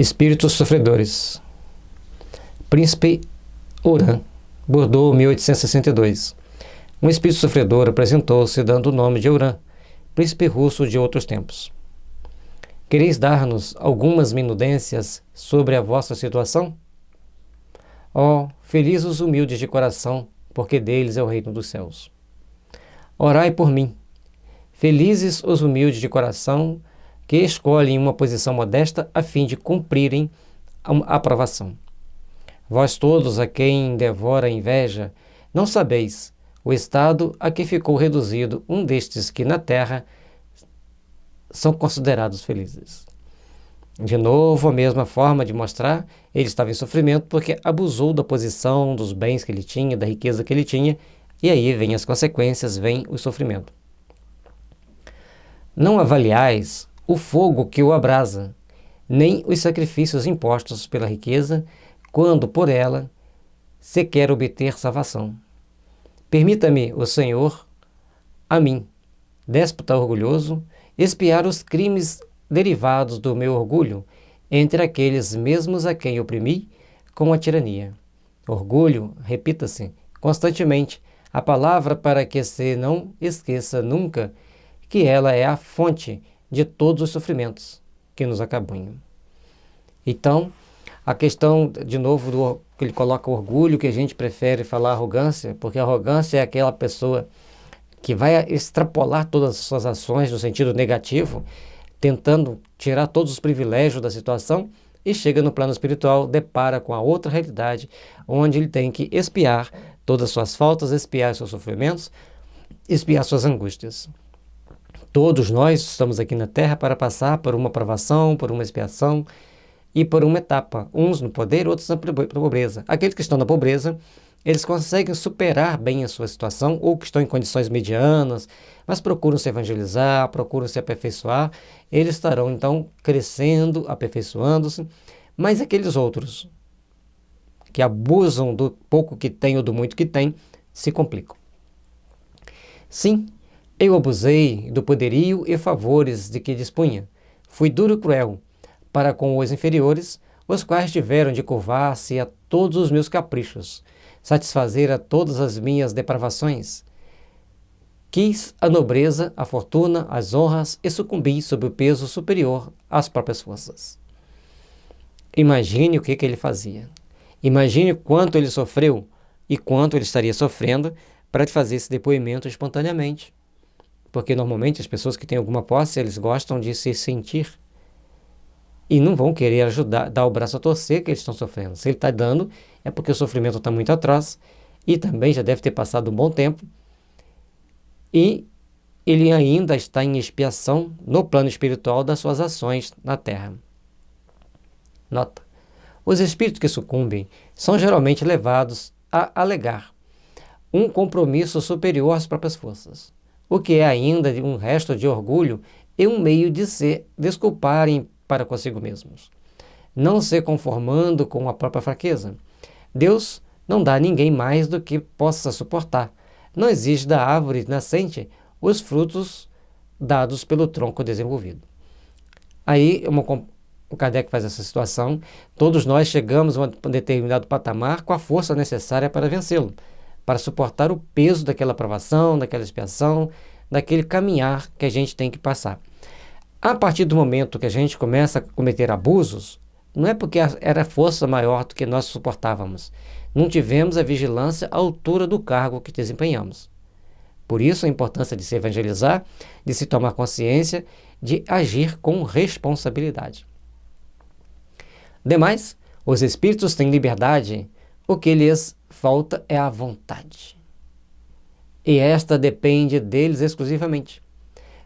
Espíritos sofredores. Príncipe Oran, Bordeaux, 1862. Um espírito sofredor apresentou-se dando o nome de Oran, príncipe russo de outros tempos. Quereis dar-nos algumas minudências sobre a vossa situação? Ó, felizes os humildes de coração, porque deles é o reino dos céus. Orai por mim. Felizes os humildes de coração, que escolhem uma posição modesta a fim de cumprirem a aprovação. Vós todos a quem devora a inveja, não sabeis o estado a que ficou reduzido um destes que na terra são considerados felizes. De novo, a mesma forma de mostrar, ele estava em sofrimento porque abusou da posição, dos bens que ele tinha, da riqueza que ele tinha, e aí vem as consequências, vem o sofrimento. Não avaliais o fogo que o abrasa, nem os sacrifícios impostos pela riqueza, quando por ela se quer obter salvação. Permita-me, o Senhor, a mim, déspota orgulhoso, expiar os crimes derivados do meu orgulho entre aqueles mesmos a quem oprimi com a tirania. Orgulho, repita-se constantemente a palavra para que se não esqueça nunca que ela é a fonte de todos os sofrimentos que nos acabunham. Então, a questão, de novo, que ele coloca orgulho, que a gente prefere falar arrogância, porque a arrogância é aquela pessoa que vai extrapolar todas as suas ações no sentido negativo, tentando tirar todos os privilégios da situação, e chega no plano espiritual, depara com a outra realidade, onde ele tem que expiar todas as suas faltas, expiar seus sofrimentos, expiar suas angústias. Todos nós estamos aqui na Terra para passar por uma provação, por uma expiação e por uma etapa. Uns no poder, outros na pobreza. Aqueles que estão na pobreza, eles conseguem superar bem a sua situação ou que estão em condições medianas, mas procuram se evangelizar, procuram se aperfeiçoar. Eles estarão, então, crescendo, aperfeiçoando-se. Mas aqueles outros que abusam do pouco que têm ou do muito que têm, se complicam. Sim, eu abusei do poderio e favores de que dispunha. Fui duro e cruel para com os inferiores, os quais tiveram de curvar-se a todos os meus caprichos, satisfazer a todas as minhas depravações. Quis a nobreza, a fortuna, as honras e sucumbi sob o peso superior às próprias forças. Imagine o que ele fazia. Imagine quanto ele sofreu e quanto ele estaria sofrendo para fazer esse depoimento espontaneamente. Porque normalmente as pessoas que têm alguma posse, eles gostam de se sentir e não vão querer ajudar, dar o braço a torcer que eles estão sofrendo. Se ele está dando, é porque o sofrimento está muito atroz e também já deve ter passado um bom tempo e ele ainda está em expiação no plano espiritual das suas ações na Terra. Nota: os espíritos que sucumbem são geralmente levados a alegar um compromisso superior às próprias forças, o que é ainda um resto de orgulho e um meio de se desculparem para consigo mesmos, não se conformando com a própria fraqueza. Deus não dá a ninguém mais do que possa suportar. Não exige da árvore nascente os frutos dados pelo tronco desenvolvido. Aí o Kardec faz essa situação, todos nós chegamos a um determinado patamar com a força necessária para vencê-lo, para suportar o peso daquela provação, daquela expiação, daquele caminhar que a gente tem que passar. A partir do momento que a gente começa a cometer abusos, não é porque era força maior do que nós suportávamos. Não tivemos a vigilância à altura do cargo que desempenhamos. Por isso a importância de se evangelizar, de se tomar consciência, de agir com responsabilidade. Demais, os espíritos têm liberdade, o que lhes falta é a vontade. E esta depende deles exclusivamente.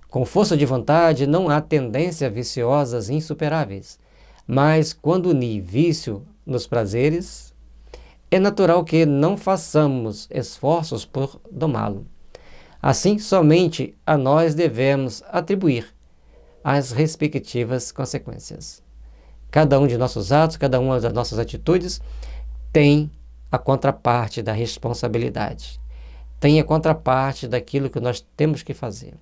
Com força de vontade não há tendências viciosas insuperáveis, mas quando une vício nos prazeres, é natural que não façamos esforços por domá-lo. Assim, somente a nós devemos atribuir as respectivas consequências. Cada um de nossos atos, cada uma das nossas atitudes tem a contraparte da responsabilidade, tem a contraparte daquilo que nós temos que fazer.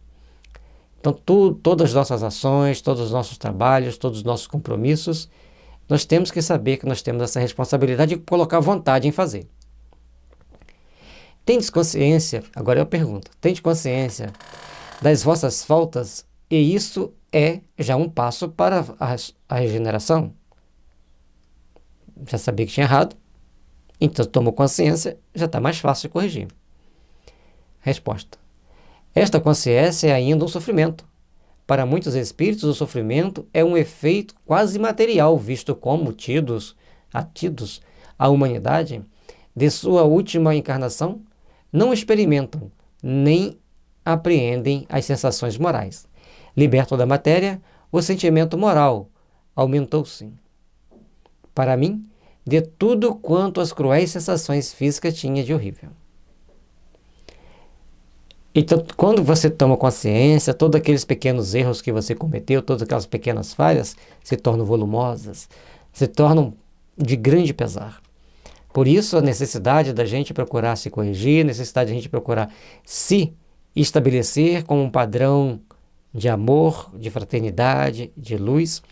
Então, todas as nossas ações, todos os nossos trabalhos, todos os nossos compromissos nós temos que saber que nós temos essa responsabilidade de colocar vontade em fazer. Tendes consciência, agora eu pergunto, tendes consciência das vossas faltas, e isso é já um passo para a regeneração? Já sabia que tinha errado, então tomou consciência, já está mais fácil de corrigir. Resposta: esta consciência é ainda um sofrimento. Para muitos espíritos, o sofrimento é um efeito quase material, visto como atidos a humanidade de sua última encarnação não experimentam nem apreendem as sensações morais. Liberto da matéria, o sentimento moral aumentou-se. Para mim, de tudo quanto as cruéis sensações físicas tinha de horrível. Então, quando você toma consciência, todos aqueles pequenos erros que você cometeu, todas aquelas pequenas falhas, se tornam volumosas, se tornam de grande pesar. Por isso, a necessidade da gente procurar se corrigir, a necessidade da gente procurar se estabelecer como um padrão de amor, de fraternidade, de luz,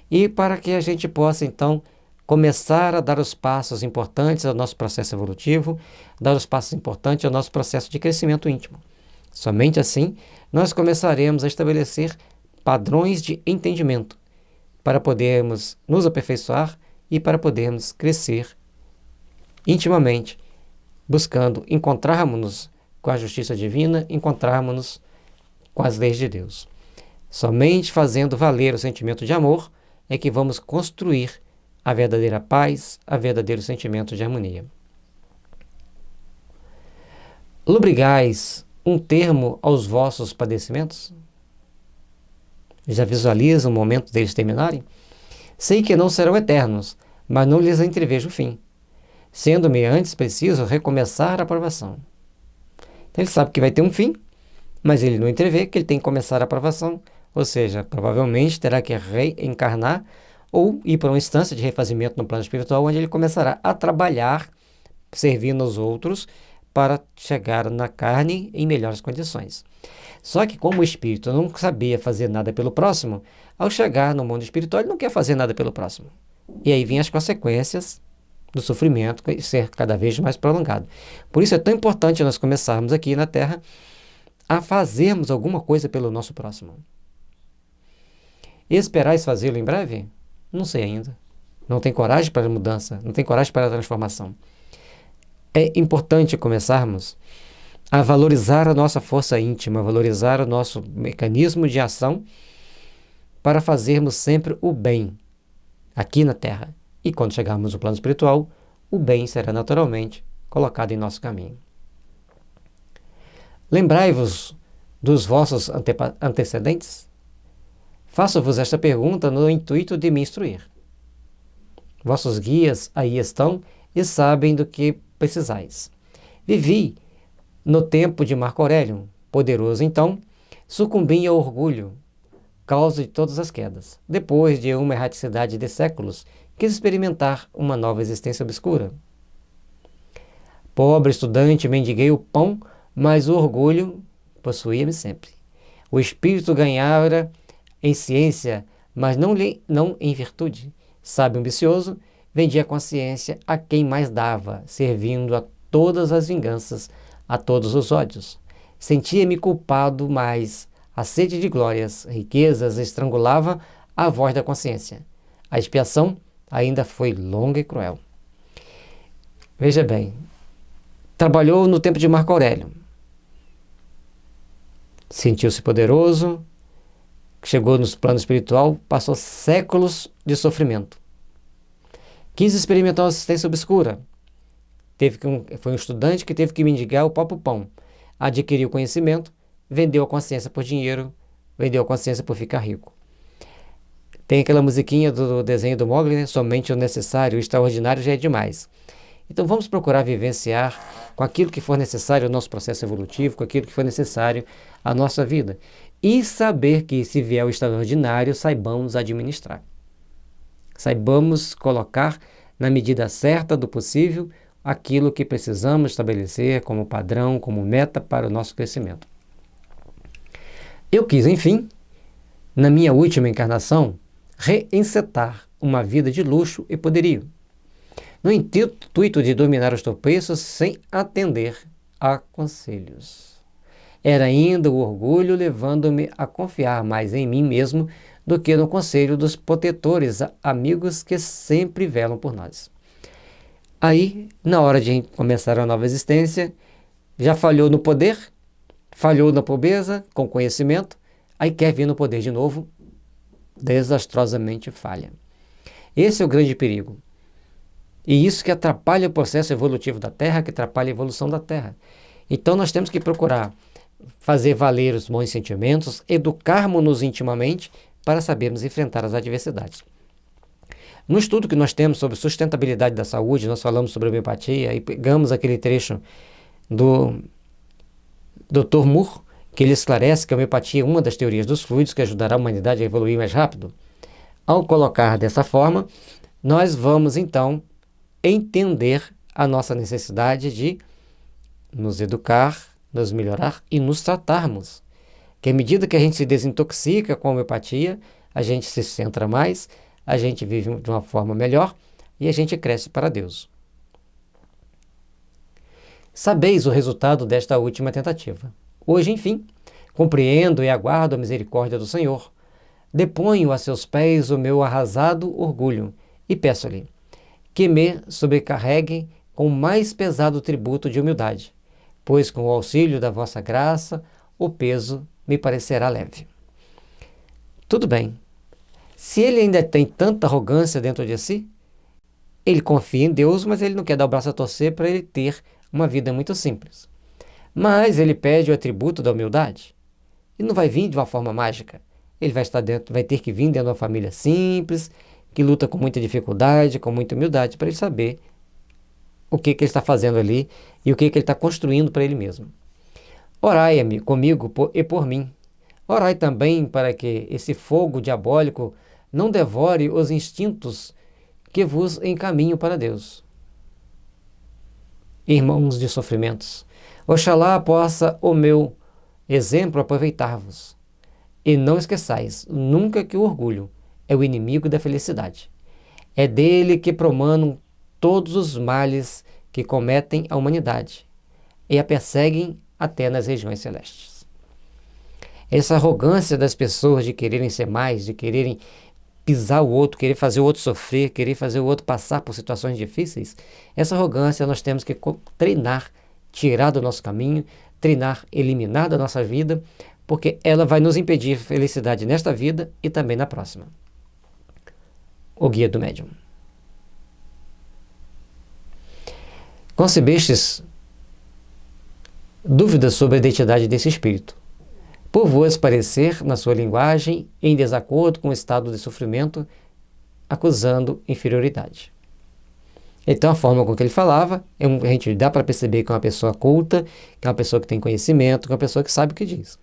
e para que a gente possa, então, começar a dar os passos importantes ao nosso processo evolutivo, dar os passos importantes ao nosso processo de crescimento íntimo. Somente assim, nós começaremos a estabelecer padrões de entendimento para podermos nos aperfeiçoar e para podermos crescer intimamente, buscando encontrarmos-nos com a justiça divina, encontrarmos-nos com as leis de Deus. Somente fazendo valer o sentimento de amor é que vamos construir a verdadeira paz, a verdadeiro sentimento de harmonia. Lubrigais um termo aos vossos padecimentos? Já visualiza o momento deles terminarem? Sei que não serão eternos, mas não lhes entrevejo o fim, sendo-me antes preciso recomeçar a provação. Então, ele sabe que vai ter um fim, mas ele não entrevê que ele tem que começar a provação, ou seja, provavelmente terá que reencarnar ou ir para uma instância de refazimento no plano espiritual, onde ele começará a trabalhar, servindo aos outros, para chegar na carne em melhores condições. Só que como o espírito não sabia fazer nada pelo próximo, ao chegar no mundo espiritual, ele não quer fazer nada pelo próximo. E aí vêm as consequências do sofrimento ser cada vez mais prolongado. Por isso é tão importante nós começarmos aqui na Terra a fazermos alguma coisa pelo nosso próximo. E esperais fazê-lo em breve? Não sei ainda. Não tem coragem para a mudança, não tem coragem para a transformação. É importante começarmos a valorizar a nossa força íntima, valorizar o nosso mecanismo de ação para fazermos sempre o bem aqui na Terra. E quando chegarmos no plano espiritual, o bem será naturalmente colocado em nosso caminho. Lembrai-vos dos vossos antecedentes? Faço-vos esta pergunta no intuito de me instruir. Vossos guias aí estão e sabem do que precisais. Vivi no tempo de Marco Aurélio, poderoso então, sucumbi ao orgulho, causa de todas as quedas. Depois de uma erraticidade de séculos, quis experimentar uma nova existência obscura. Pobre estudante, mendiguei o pão, mas o orgulho possuía-me sempre. O espírito ganhara em ciência, mas não em virtude. Sábio ambicioso, vendia a consciência a quem mais dava, servindo a todas as vinganças, a todos os ódios. Sentia-me culpado, mas a sede de glórias, riquezas, estrangulava a voz da consciência. A expiação ainda foi longa e cruel. Veja bem, trabalhou no tempo de Marco Aurélio. Sentiu-se poderoso, chegou no plano espiritual, passou séculos de sofrimento. Quis experimentar uma existência obscura. Foi um estudante que teve que mendigar o próprio pão. Adquiriu conhecimento, vendeu a consciência por dinheiro, vendeu a consciência por ficar rico. Tem aquela musiquinha do desenho do Mowgli, né? Somente o necessário, o extraordinário já é demais. Então vamos procurar vivenciar com aquilo que for necessário ao nosso processo evolutivo, com aquilo que for necessário à nossa vida. E saber que se vier o extraordinário, saibamos administrar. Saibamos colocar na medida certa do possível aquilo que precisamos estabelecer como padrão, como meta para o nosso crescimento. Eu quis, enfim, na minha última encarnação, reencetar uma vida de luxo e poderio, no intuito de dominar os tropeços sem atender a conselhos. Era ainda o orgulho levando-me a confiar mais em mim mesmo do que no conselho dos protetores amigos que sempre velam por nós. Aí, na hora de começar a nova existência, já falhou no poder, falhou na pobreza, com conhecimento, aí quer vir no poder de novo, desastrosamente falha. Esse é o grande perigo. E isso que atrapalha o processo evolutivo da Terra, que atrapalha a evolução da Terra. Então nós temos que procurar fazer valer os bons sentimentos, educarmos-nos intimamente para sabermos enfrentar as adversidades. No estudo que nós temos sobre sustentabilidade da saúde, nós falamos sobre homeopatia e pegamos aquele trecho do Dr. Moore, que ele esclarece que a homeopatia é uma das teorias dos fluidos que ajudará a humanidade a evoluir mais rápido. Ao colocar dessa forma, nós vamos então entender a nossa necessidade de nos educar, nos melhorar e nos tratarmos. Que à medida que a gente se desintoxica com a homeopatia, a gente se centra mais, a gente vive de uma forma melhor e a gente cresce para Deus. Sabeis o resultado desta última tentativa. Hoje, enfim, compreendo e aguardo a misericórdia do Senhor. Deponho a seus pés o meu arrasado orgulho e peço-lhe que me sobrecarregue com o mais pesado tributo de humildade, pois com o auxílio da vossa graça o peso me parecerá leve. Tudo bem. Se ele ainda tem tanta arrogância dentro de si, ele confia em Deus, mas ele não quer dar o braço a torcer para ele ter uma vida muito simples. Mas ele pede o atributo da humildade. E não vai vir de uma forma mágica. Ele vai ter que vir dentro de uma família simples, que luta com muita dificuldade, com muita humildade, para ele saber o que ele está fazendo ali e o que ele está construindo para ele mesmo. Orai comigo e por mim. Orai também para que esse fogo diabólico não devore os instintos que vos encaminham para Deus. Irmãos de sofrimentos, oxalá possa o meu exemplo aproveitar-vos. E não esqueçais nunca que o orgulho é o inimigo da felicidade. É dele que promanam todos os males que cometem a humanidade e a perseguem até nas regiões celestes. Essa arrogância das pessoas de quererem ser mais, de quererem pisar o outro, querer fazer o outro sofrer, querer fazer o outro passar por situações difíceis, essa arrogância nós temos que treinar, tirar do nosso caminho, treinar, eliminar da nossa vida, porque ela vai nos impedir felicidade nesta vida e também na próxima. O Guia do Médium. Concebestes dúvidas sobre a identidade desse espírito, por vos parecer, na sua linguagem, em desacordo com o estado de sofrimento, acusando inferioridade. Então, a forma com que ele falava, a gente dá para perceber que é uma pessoa culta, que é uma pessoa que tem conhecimento, que é uma pessoa que sabe o que diz.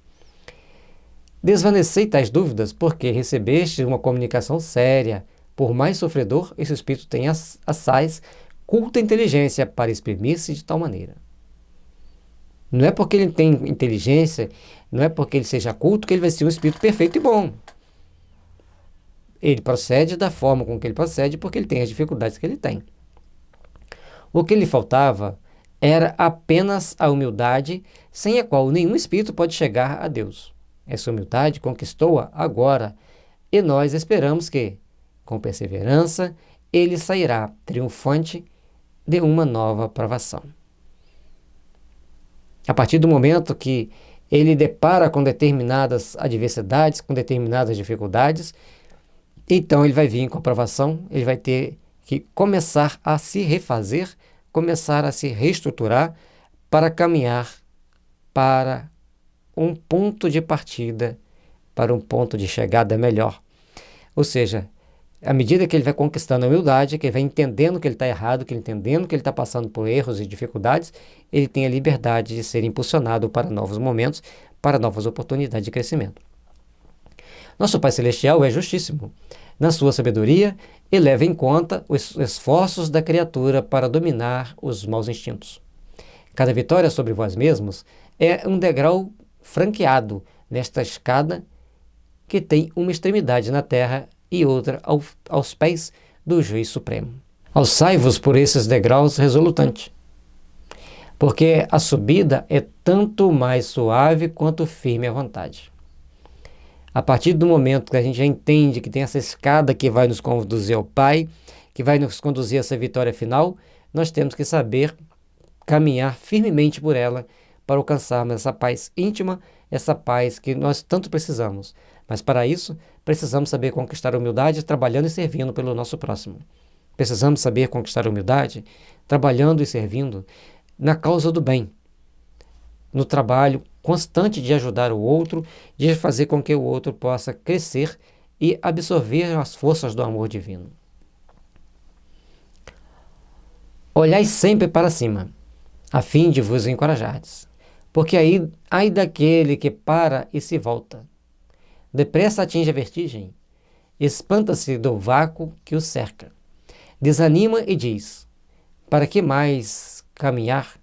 Desvanecei tais dúvidas porque recebeste uma comunicação séria. Por mais sofredor, esse espírito tem assaz culta inteligência para exprimir-se de tal maneira. Não é porque ele tem inteligência, não é porque ele seja culto que ele vai ser um espírito perfeito e bom. Ele procede da forma com que ele procede porque ele tem as dificuldades que ele tem. O que lhe faltava era apenas a humildade, sem a qual nenhum espírito pode chegar a Deus. Essa humildade conquistou-a agora, e nós esperamos que, com perseverança, ele sairá triunfante de uma nova provação. A partir do momento que ele depara com determinadas adversidades, com determinadas dificuldades, então ele vai vir com a provação, ele vai ter que começar a se refazer, começar a se reestruturar para caminhar para um ponto de partida, para um ponto de chegada melhor. Ou seja, à medida que ele vai conquistando a humildade, que ele vai entendendo que ele está errado, que ele entendendo que ele está passando por erros e dificuldades, ele tem a liberdade de ser impulsionado para novos momentos, para novas oportunidades de crescimento. Nosso Pai Celestial é justíssimo. Na sua sabedoria, ele leva em conta os esforços da criatura para dominar os maus instintos. Cada vitória sobre vós mesmos é um degrau franqueado nesta escada que tem uma extremidade na terra e outra aos pés do Juiz Supremo. Alçai-vos por esses degraus resultante, porque a subida é tanto mais suave quanto firme a vontade. A partir do momento que a gente já entende que tem essa escada que vai nos conduzir ao Pai, que vai nos conduzir a essa vitória final, nós temos que saber caminhar firmemente por ela para alcançarmos essa paz íntima, essa paz que nós tanto precisamos. Mas para isso, precisamos saber conquistar a humildade trabalhando e servindo pelo nosso próximo. Precisamos saber conquistar a humildade trabalhando e servindo na causa do bem, no trabalho constante de ajudar o outro, de fazer com que o outro possa crescer e absorver as forças do amor divino. Olhai sempre para cima, a fim de vos encorajardes, porque aí ai daquele que para e se volta. Depressa atinge a vertigem, espanta-se do vácuo que o cerca, desanima e diz: para que mais caminhar,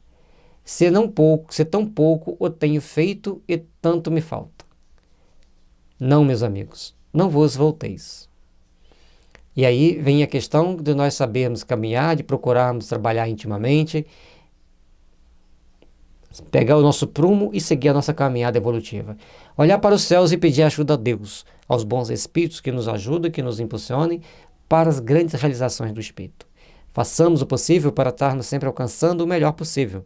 se tão pouco o tenho feito e tanto me falta? Não, meus amigos, não vos volteis. E aí vem a questão de nós sabermos caminhar, de procurarmos trabalhar intimamente, pegar o nosso prumo e seguir a nossa caminhada evolutiva. Olhar para os céus e pedir ajuda a Deus, aos bons espíritos que nos ajudem, que nos impulsionem para as grandes realizações do espírito. Façamos o possível para estarmos sempre alcançando o melhor possível.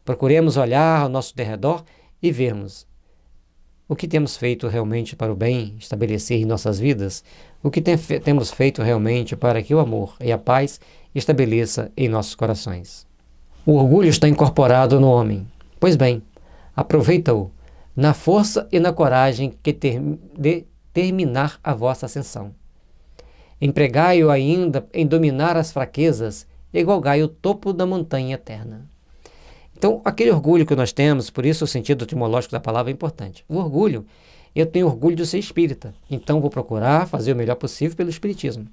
Procuremos olhar ao nosso derredor e vermos o que temos feito realmente para o bem estabelecer em nossas vidas, o que temos feito realmente para que o amor e a paz estabeleça em nossos corações. O orgulho está incorporado no homem. Pois bem, aproveita-o na força e na coragem de terminar a vossa ascensão. Empregai-o ainda em dominar as fraquezas e galgai o topo da montanha eterna. Então, aquele orgulho que nós temos, por isso o sentido etimológico da palavra é importante. O orgulho, eu tenho orgulho de ser espírita, então vou procurar fazer o melhor possível pelo espiritismo.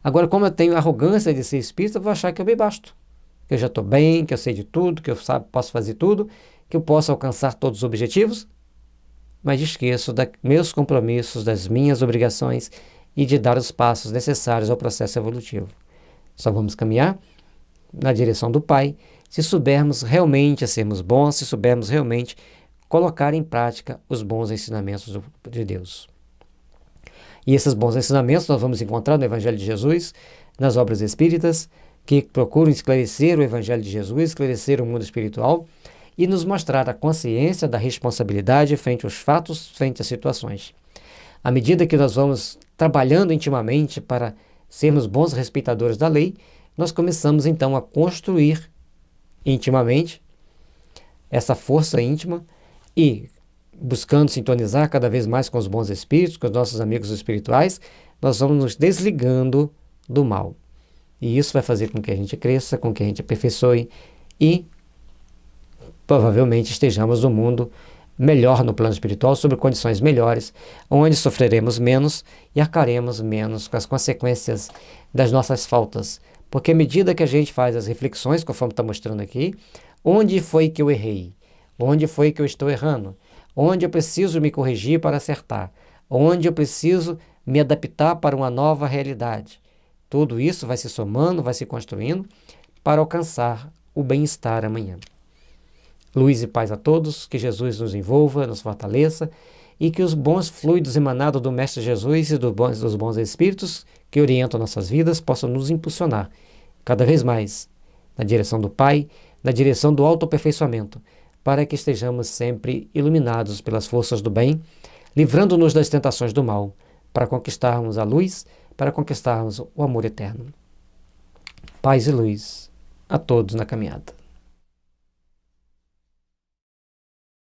Agora, como eu tenho arrogância de ser espírita, eu vou achar que eu me basto, que eu já estou bem, que eu sei de tudo, que eu posso fazer tudo, que eu posso alcançar todos os objetivos, mas esqueço dos meus compromissos, das minhas obrigações e de dar os passos necessários ao processo evolutivo. Só vamos caminhar na direção do Pai se soubermos realmente sermos bons, se soubermos realmente colocar em prática os bons ensinamentos de Deus. E esses bons ensinamentos nós vamos encontrar no Evangelho de Jesus, nas obras espíritas, que procuram esclarecer o Evangelho de Jesus, esclarecer o mundo espiritual e nos mostrar a consciência da responsabilidade frente aos fatos, frente às situações. À medida que nós vamos trabalhando intimamente para sermos bons respeitadores da lei, nós começamos então a construir intimamente essa força íntima e, buscando sintonizar cada vez mais com os bons espíritos, com os nossos amigos espirituais, nós vamos nos desligando do mal. E isso vai fazer com que a gente cresça, com que a gente aperfeiçoe e provavelmente estejamos no mundo melhor no plano espiritual, sob condições melhores, onde sofreremos menos e arcaremos menos com as consequências das nossas faltas. Porque à medida que a gente faz as reflexões, conforme está mostrando aqui, onde foi que eu errei? Onde foi que eu estou errando? Onde eu preciso me corrigir para acertar? Onde eu preciso me adaptar para uma nova realidade? Tudo isso vai se somando, vai se construindo para alcançar o bem-estar amanhã. Luz e paz a todos, que Jesus nos envolva, nos fortaleça e que os bons fluidos emanados do Mestre Jesus e dos bons Espíritos que orientam nossas vidas possam nos impulsionar cada vez mais na direção do Pai, na direção do autoaperfeiçoamento, para que estejamos sempre iluminados pelas forças do bem, livrando-nos das tentações do mal, para conquistarmos a luz, para conquistarmos o amor eterno. Paz e luz a todos na caminhada.